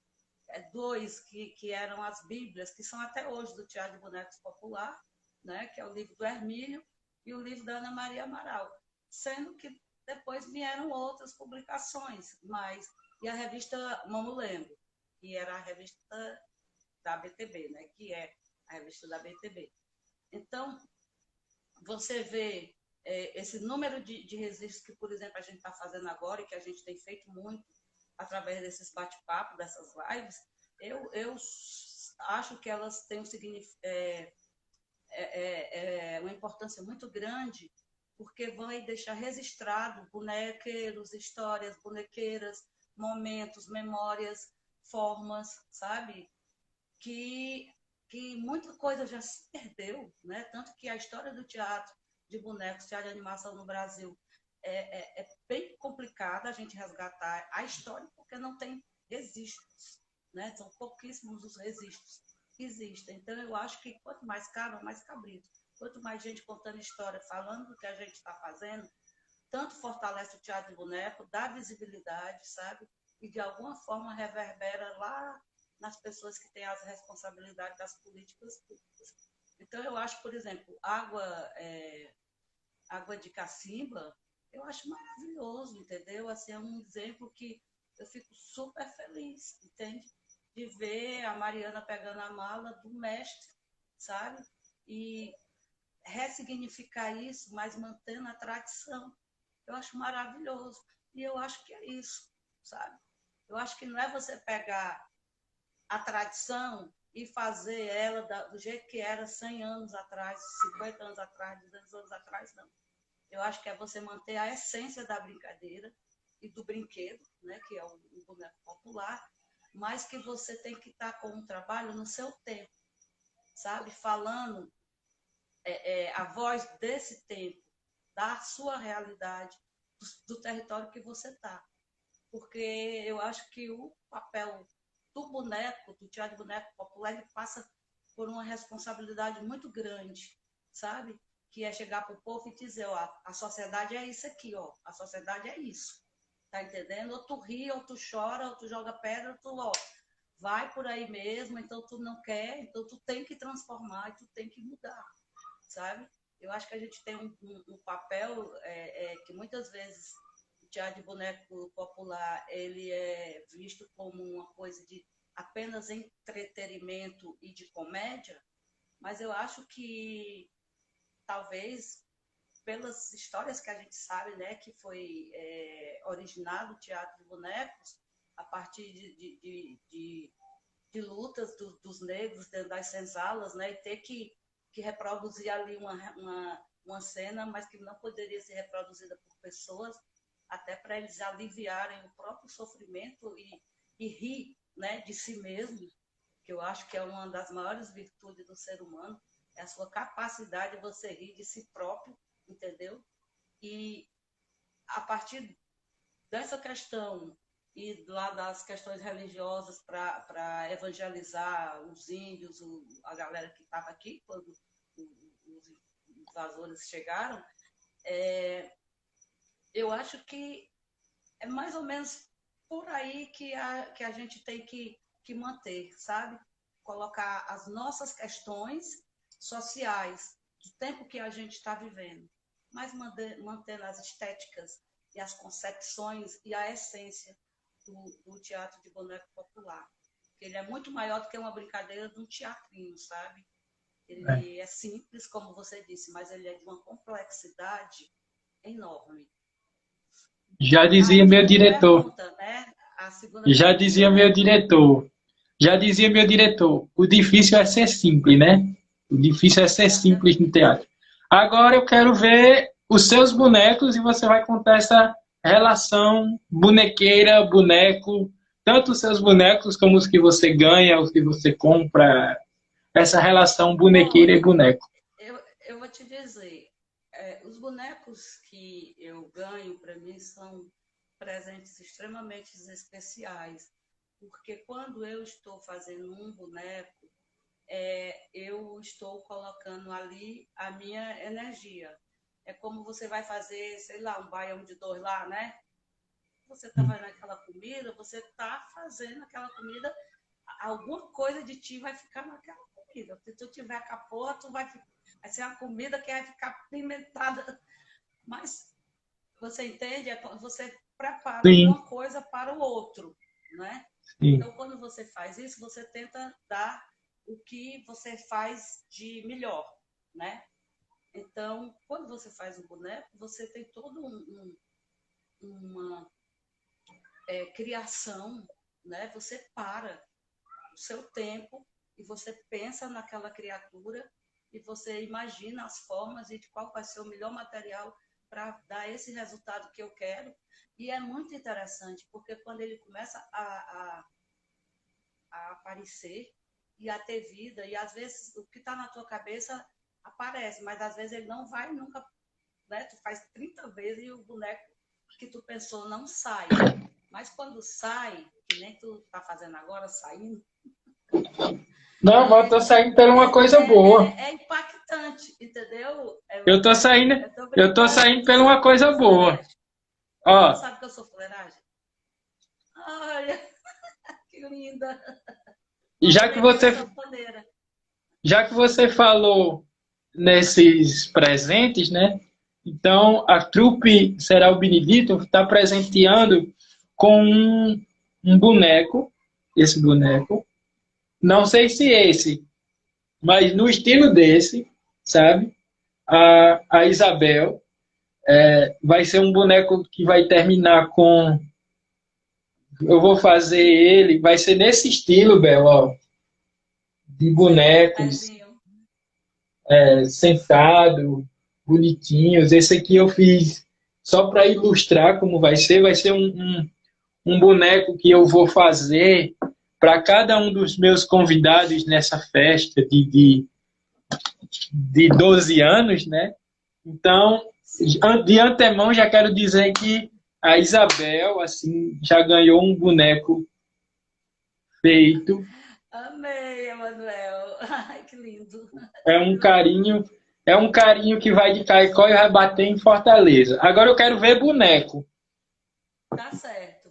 dois que eram as Bíblias, que são até hoje do Teatro de Bonecos Popular, né? Que é o livro do Hermínio e o livro da Ana Maria Amaral. Sendo que depois vieram outras publicações, mas e a revista Mamulembo, que era a revista da BTB, né? Que é a revista da BTB. Então, você vê esse número de registros que, por exemplo, a gente está fazendo agora e que a gente tem feito muito através desses bate-papos, dessas lives, eu acho que elas têm uma importância muito grande, porque vai deixar registrado bonequeiros, histórias, bonequeiras, momentos, memórias, formas, sabe? Que, que muita coisa já se perdeu, né? Tanto que a história do teatro de bonecos, teatro de animação no Brasil, é bem complicada a gente resgatar a história, porque não tem registros, né? São pouquíssimos os registros que existem. Então, eu acho que quanto mais caro, mais cabrito. Quanto mais gente contando história, falando do que a gente está fazendo, tanto fortalece o teatro de boneco, dá visibilidade, sabe? e de alguma forma reverbera lá nas pessoas que têm as responsabilidades das políticas públicas. Então, eu acho, por exemplo, água de cacimba, eu acho maravilhoso, entendeu? Assim, é um exemplo que eu fico super feliz, entende? De ver a Mariana pegando a mala do mestre, sabe? E ressignificar isso, mas mantendo a tradição. Eu acho maravilhoso. E eu acho que é isso, sabe? Eu acho que não é você pegar a tradição e fazer ela do jeito que era 100 anos atrás, 50 anos atrás, 200 anos atrás, não. Eu acho que é você manter a essência da brincadeira e do brinquedo, né, que é o boneco popular, mas que você tem que estar com um trabalho no seu tempo, sabe? Falando a voz desse tempo, da sua realidade, do território que você está. Porque eu acho que o papel do boneco, do teatro de boneco popular, ele passa por uma responsabilidade muito grande, sabe? Que é chegar para o povo e dizer, ó, a sociedade é isso aqui, ó, a sociedade é isso, tá entendendo? Ou tu ri, ou tu chora, ou tu joga pedra, ou tu, ó, vai por aí mesmo, então tu não quer, então tu tem que transformar, tu tem que mudar, sabe? Eu acho que a gente tem um papel que muitas vezes o teatro de boneco popular ele é visto como uma coisa de apenas entretenimento e de comédia, mas eu acho que talvez pelas histórias que a gente sabe, né, que foi originado o teatro de bonecos a partir de lutas dos negros dentro das senzalas, né, e ter que reproduzir ali uma cena, mas que não poderia ser reproduzida por pessoas, até para eles aliviarem o próprio sofrimento e rir, né, de si mesmos, que eu acho que é uma das maiores virtudes do ser humano, é a sua capacidade de você rir de si próprio, entendeu? E a partir dessa questão e lá das questões religiosas para evangelizar os índios, a galera que estava aqui quando os invasores chegaram, eu acho que é mais ou menos por aí que a gente tem que manter, sabe? Colocar as nossas questões sociais do tempo que a gente está vivendo, mas mantendo as estéticas e as concepções e a essência do teatro de boneco popular. Ele é muito maior do que uma brincadeira de um teatrinho, sabe? Ele é simples, como você disse, mas ele é de uma complexidade enorme. Já dizia meu diretor. Pergunta, né? A segunda Já pergunta dizia meu diretor. Já dizia meu diretor. O difícil é ser simples, né? O difícil é ser simples no teatro. Agora eu quero ver os seus bonecos e você vai contar essa relação bonequeira, boneco, tanto os seus bonecos como os que você ganha, os que você compra, essa relação bonequeira e boneco. Eu vou te dizer, os bonecos que eu ganho, para mim, são presentes extremamente especiais, porque quando eu estou fazendo um boneco, eu estou colocando ali a minha energia. É como você vai fazer, sei lá, um baião de dois lá, né? Você está fazendo aquela comida, você está fazendo aquela comida, alguma coisa de ti vai ficar naquela comida. Se tu tiver capoa, vai ser uma comida que vai ficar pimentada. Mas você entende? Você prepara alguma coisa para o outro, né? Sim. Então, quando você faz isso, você tenta dar o que você faz de melhor, né? Então, quando você faz um boneco, você tem todo uma criação, né? Você para o seu tempo e você pensa naquela criatura e você imagina as formas e de qual vai ser o melhor material para dar esse resultado que eu quero. E é muito interessante, porque quando ele começa a aparecer e a ter vida, e às vezes o que está na tua cabeça aparece, mas às vezes ele não vai nunca, né? Tu faz 30 vezes e o boneco que tu pensou não sai. Mas quando sai, que nem tu tá fazendo agora, saindo. Não, mas eu tô saindo por uma coisa boa. É impactante, entendeu? Eu tô saindo por uma coisa boa. Ó. Ó. Sabe que eu sou fuleiragem? Olha, que linda. E Uma bonequinha sanfoneira. já que você falou nesses presentes, né? Então, a trupe Será o Benedito está presenteando com um boneco, esse boneco. Não sei se esse, mas no estilo desse, sabe? A Isabel vai ser um boneco que vai terminar com. Eu vou fazer ele, vai ser nesse estilo, Bel, ó, de Sei, um bonecos pezinho. sentado, bonitinhos. Esse aqui eu fiz só para ilustrar como vai ser. Vai ser um boneco que eu vou fazer para cada um dos meus convidados nessa festa de 12 anos, né? Então, Sim. de antemão, já quero dizer que a Isabel, assim, já ganhou um boneco feito. Amei, Emanuel. Ai, que lindo. É um carinho, é um carinho que vai de Caicó e vai bater em Fortaleza. Agora eu quero ver boneco. Tá certo.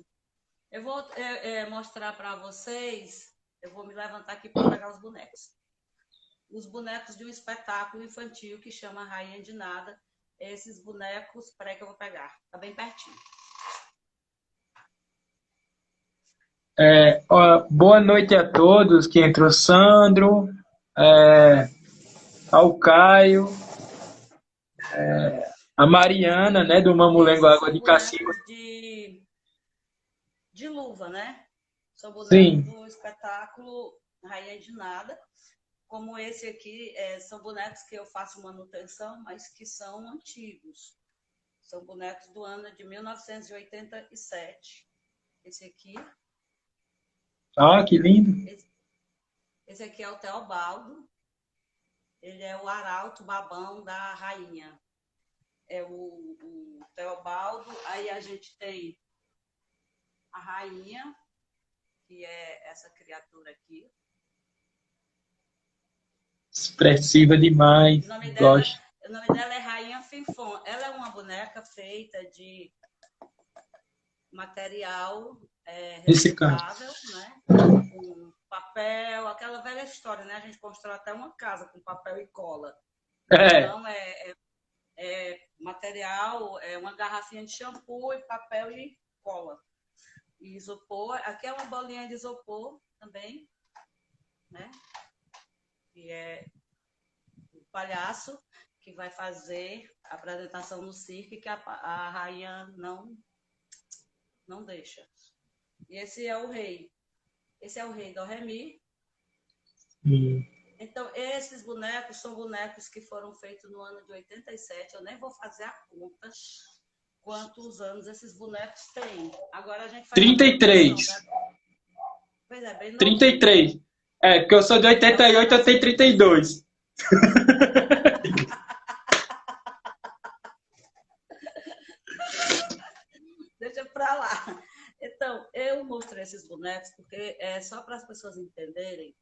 Eu vou mostrar para vocês. Eu vou me levantar aqui para pegar os bonecos. Os bonecos de um espetáculo infantil que chama Rainha de Nada. Esses bonecos, peraí que eu vou pegar. Tá bem pertinho. Boa noite a todos que entrou, Sandro, ao Caio, a Mariana, né, do Mamulengo Esses Água são de Cacimba. bonecos de luva, né? São bonecos Sim. do espetáculo Rainha de Nada. Como esse aqui, são bonecos que eu faço manutenção, mas que são antigos. São bonecos do ano de 1987. Esse aqui. Ah, que lindo. Esse aqui é o Teobaldo. Ele é o arauto babão da rainha. É o Teobaldo. Aí a gente tem a rainha, que é essa criatura aqui. Expressiva demais. O nome dela, Gosto. o nome dela é Rainha Finfon. Ela é uma boneca feita de material Esse cara. reciclável, né? Com papel, aquela velha história, né? A gente constrói até uma casa com papel e cola. É, Então, material, uma garrafinha de shampoo e papel e cola. E isopor, aqui é uma bolinha de isopor também, né? Que é o palhaço que vai fazer a apresentação no circo e que a rainha não deixa. E esse é o rei. Esse é o rei do Remi. Então, esses bonecos são bonecos que foram feitos no ano de 87. Eu nem vou fazer a conta quantos anos esses bonecos têm. Agora a gente faz a manutenção, 33. né? Pois é, bem novinho. 33. Porque eu sou de É uma 88, eu tenho geração. 32. Deixa pra lá. Então, eu mostrei esses bonecos porque é só para as pessoas entenderem.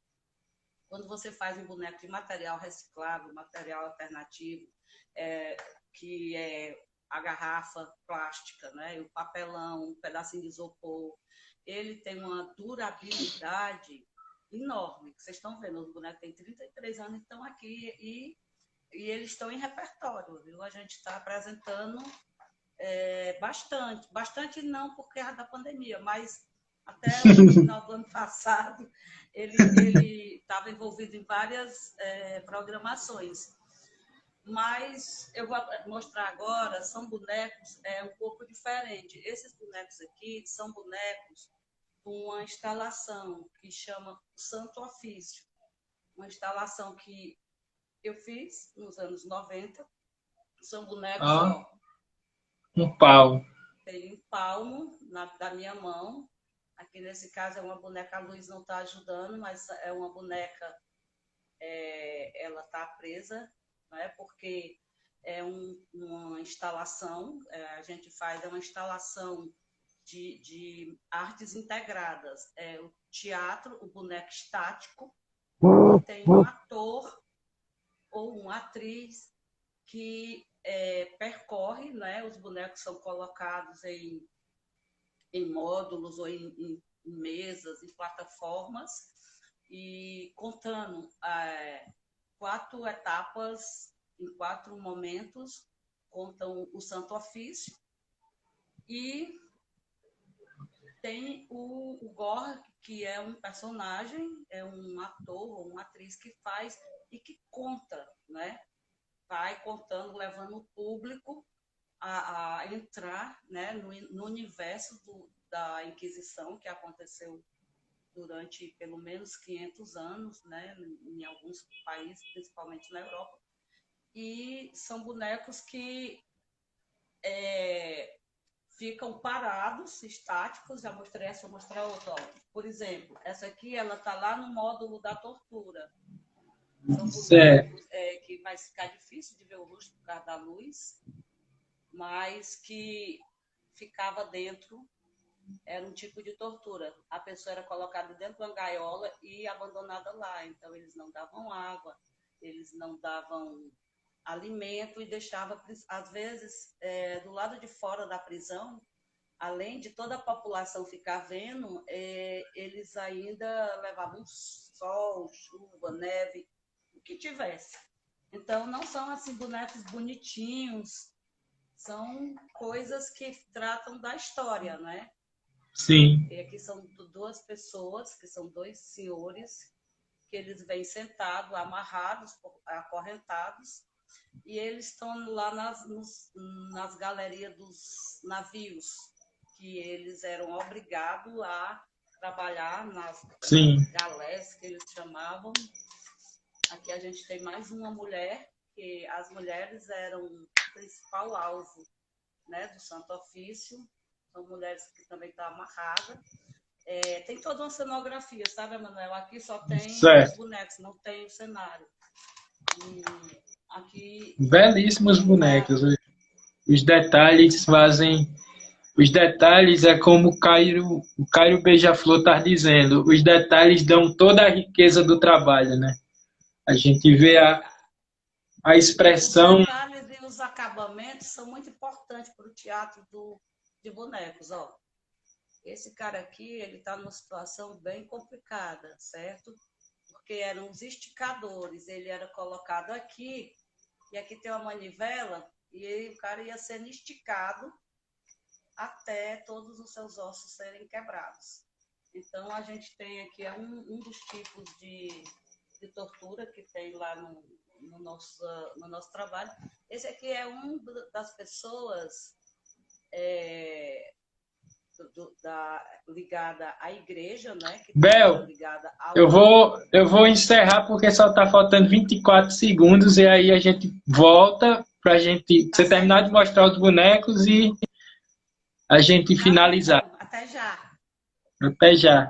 Quando você faz um boneco de material reciclável, material alternativo, que é a garrafa plástica, né? O papelão, um pedacinho de isopor, ele tem uma durabilidade enorme. Vocês estão vendo, os bonecos têm 33 anos e estão aqui e eles estão em repertório, viu? A gente está apresentando bastante não por causa da pandemia, mas até o final do ano passado ele estava envolvido em várias programações. Mas eu vou mostrar agora, são bonecos um pouco diferentes. Esses bonecos aqui são bonecos de uma instalação que chama Santo Ofício. Uma instalação que eu fiz nos anos 90. São bonecos, Ó, ó, um pau. tem um palmo da minha mão. Aqui nesse caso é uma boneca, a luz não está ajudando, mas é uma boneca, ela está presa, né? Porque é uma instalação, a gente faz uma instalação de artes integradas. É o teatro, o boneco estático, e tem um ator ou uma atriz que percorre, né? Os bonecos são colocados em em módulos ou em mesas, em plataformas, e contando 4 etapas, em 4 momentos, contam o Santo Ofício, e tem o Gore, que é um personagem, é um ator ou uma atriz que faz e que conta, né? Vai contando, levando o público a entrar, né, no universo da Inquisição, que aconteceu durante pelo menos 500 anos, né, em alguns países, principalmente na Europa. E são bonecos que ficam parados, estáticos. Já mostrei essa, vou mostrar outra. Ó. Por exemplo, essa aqui, ela está lá no módulo da tortura. São bonecos que vai ficar difícil de ver o rosto por causa da luz, mas que ficava dentro, era um tipo de tortura. A pessoa era colocada dentro de uma gaiola e abandonada lá. Então, eles não davam água, eles não davam alimento e deixava, às vezes, do lado de fora da prisão, além de toda a população ficar vendo, eles ainda levavam sol, chuva, neve, o que tivesse. Então, não são assim bonecos bonitinhos, são coisas que tratam da história, né? Sim. E aqui são 2 pessoas, que são 2 senhores, que eles vêm sentados, amarrados, acorrentados, e eles estão lá nas galerias dos navios, que eles eram obrigados a trabalhar nas galés, que eles chamavam. Aqui a gente tem mais uma mulher, que as mulheres eram o principal alvo, né, do Santo Ofício. São mulheres que também estão amarradas. Tem toda uma cenografia, sabe, Emanuel? Aqui só tem os bonecos, não tem o cenário. E aqui... Belíssimos bonecos. Os detalhes fazem... Os detalhes é como o Cairo Beija-Flor está dizendo. Os detalhes dão toda a riqueza do trabalho, né? A gente vê a expressão... Os detalhes e os acabamentos são muito importantes para o teatro de bonecos, ó. Esse cara aqui, ele está numa situação bem complicada, certo? Porque eram os esticadores, ele era colocado aqui, e aqui tem uma manivela, e aí o cara ia sendo esticado até todos os seus ossos serem quebrados. Então, a gente tem aqui um dos tipos de tortura que tem lá no nosso trabalho. Esse aqui é um das pessoas ligada à igreja, né? Que Bel, ligada eu vou encerrar porque só está faltando 24 segundos e aí a gente volta para você terminar de mostrar os bonecos e a gente finalizar. Até já. Até já.